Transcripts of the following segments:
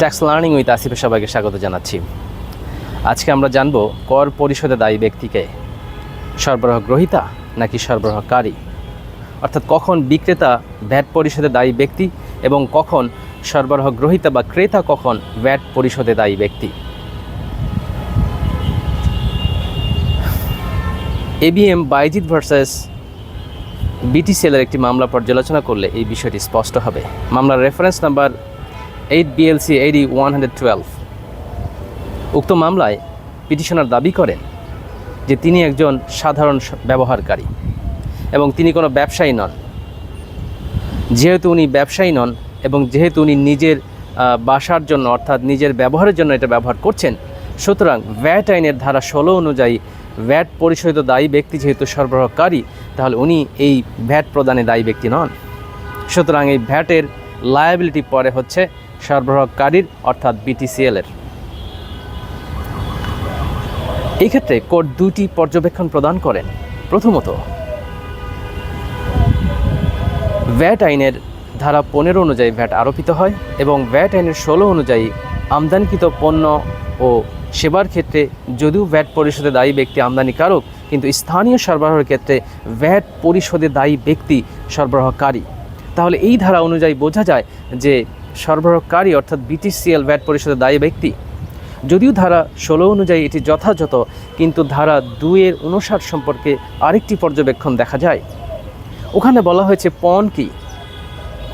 Tax learning with আসিফে সবাইকে স্বাগত জানাচ্ছি। আজকে আমরা জানব কর পরিশোধে দায়ী ব্যক্তিকে সরবরাহ গ্রহীতা নাকি সরবরাহকারী, অর্থাৎ কখন বিক্রেতা ভ্যাট পরিশোধে দায়ী ব্যক্তি এবং কখন সরবরাহ গ্রহীতা বা ক্রেতা কখন ভ্যাট পরিশোধে দায়ী ব্যক্তি। এবিএম বাইজিৎ ভার্সেস বিটিসিএলের একটি মামলা পর্যালোচনা করলে এই বিষয়টি স্পষ্ট হবে। মামলার রেফারেন্স নাম্বার 8 BLC AD 112। উক্ত মামলায় পিটিশনার দাবি করেন যে তিনি একজন সাধারণ ব্যবহারকারী এবং তিনি কোনো ব্যবসায়ী নন। যেহেতু উনি ব্যবসায়ী নন এবং যেহেতু উনি নিজের বাসার জন্য অর্থাৎ নিজের ব্যবহারের জন্য এটা ব্যবহার করছেন, সুতরাং ভ্যাট আইনের ধারা 16 অনুযায়ী ভ্যাট পরিশোধিত দায়ী ব্যক্তি যেহেতু সরবরাহকারী, তাহলে উনি এই ভ্যাট প্রদানে দায়ী ব্যক্তি নন। সুতরাং এই ভ্যাটের লায়াবিলিটি পরে হচ্ছে সরবরাহকারীর অর্থাৎ বিটিসিএলের। এই ক্ষেত্রে কোর্ট দুটি পর্যবেক্ষণ প্রদান করেন। প্রথমত, ভ্যাট আইনের ধারা 15 অনুযায়ী ভ্যাট আরোপিত হয় এবং ভ্যাট আইনের 16 অনুযায়ী আমদানিকৃত পণ্য ও সেবার ক্ষেত্রে যদিও ভ্যাট পরিশোধে দায়ী ব্যক্তি আমদানিকারক, কিন্তু স্থানীয় সরবরাহের ক্ষেত্রে ভ্যাট পরিশোধে দায়ী ব্যক্তি সরবরাহকারী। তাহলে এই ধারা অনুযায়ী বোঝা যায় যে সরবরাহকারী অর্থাৎ বিটিসিএল ভ্যাট পরিশোধে দায়ী ব্যক্তি। যদিও ধারা 16 অনুযায়ী এটি যথাযথ, কিন্তু ধারা 2-59 সম্পর্কে আরেকটি পর্যবেক্ষণ দেখা যায়। ওখানে বলা হয়েছে পণ কি।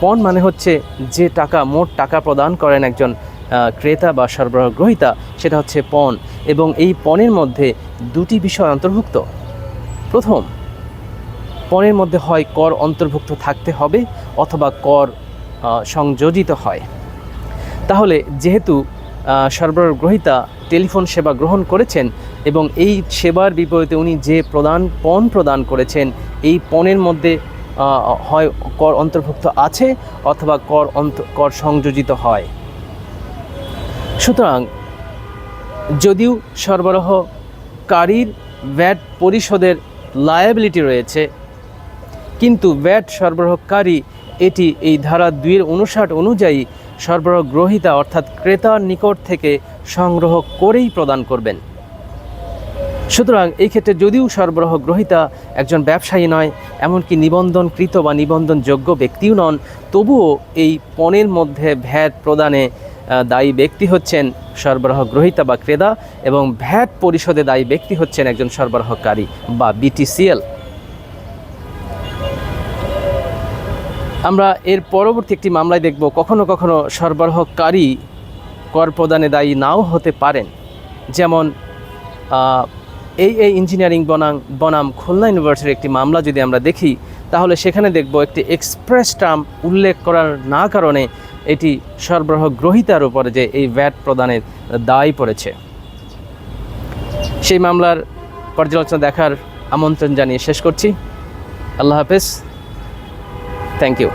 পণ মানে হচ্ছে যে টাকা, মোট টাকা প্রদান করেন একজন ক্রেতা বা সরবরাহ গ্রহীতা, সেটা হচ্ছে পণ। এবং এই পণের মধ্যে দুটি বিষয় অন্তর্ভুক্ত। প্রথম, পণের মধ্যে হয় কর অন্তর্ভুক্ত থাকতে হবে অথবা কর সংযোজিত হয়। তাহলে যেহেতু সরবরাহ গ্রহীতা টেলিফোন সেবা গ্রহণ করেছেন এবং এই সেবার বিপরীতে উনি যে পণ প্রদান করেছেন, এই পণের মধ্যে হয় কর অন্তর্ভুক্ত আছে অথবা কর সংযোজিত হয়। সুতরাং যদিও সরবরাহকারীর ভ্যাট পরিশোধের লায়াবিলিটি রয়েছে, কিন্তু ভ্যাট সরবরাহকারী এটি এই ধারা 2-59 অনুযায়ী সরবরাহ গ্রহীতা অর্থাৎ ক্রেতার নিকট থেকে সংগ্রহ করেই প্রদান করবেন। সুতরাং এই ক্ষেত্রে যদিও সরবরাহ গ্রহীতা একজন ব্যবসায়ী নয়, এমনকি নিবন্ধনকৃত বা নিবন্ধনযোগ্য ব্যক্তিও নন, তবুও এই পণের মধ্যে ভ্যাট প্রদানে দায়ী ব্যক্তি হচ্ছেন সরবরাহ গ্রহীতা বা ক্রেতা এবং ভ্যাট পরিশোধে দায়ী ব্যক্তি হচ্ছেন একজন সরবরাহকারী বা বিটিসিএল। আমরা এর পরবর্তী একটি মামলায় দেখব কখনো কখনো সরবরাহকারী কর প্রদানে দায়ী নাও হতে পারেন। যেমন এই ইঞ্জিনিয়ারিং বনাম খুলনা ইউনিভার্সিটির একটি মামলা যদি আমরা দেখি, তাহলে সেখানে দেখব একটি এক্সপ্রেস টার্ম উল্লেখ করার না কারণে এটি সরবরাহ গ্রহীতার উপরে যে এই ভ্যাট প্রদানের দায় পড়েছে। সেই মামলার পর্যালোচনা দেখার আমন্ত্রণ জানিয়ে শেষ করছি। আল্লাহ হাফেজ। Thank you.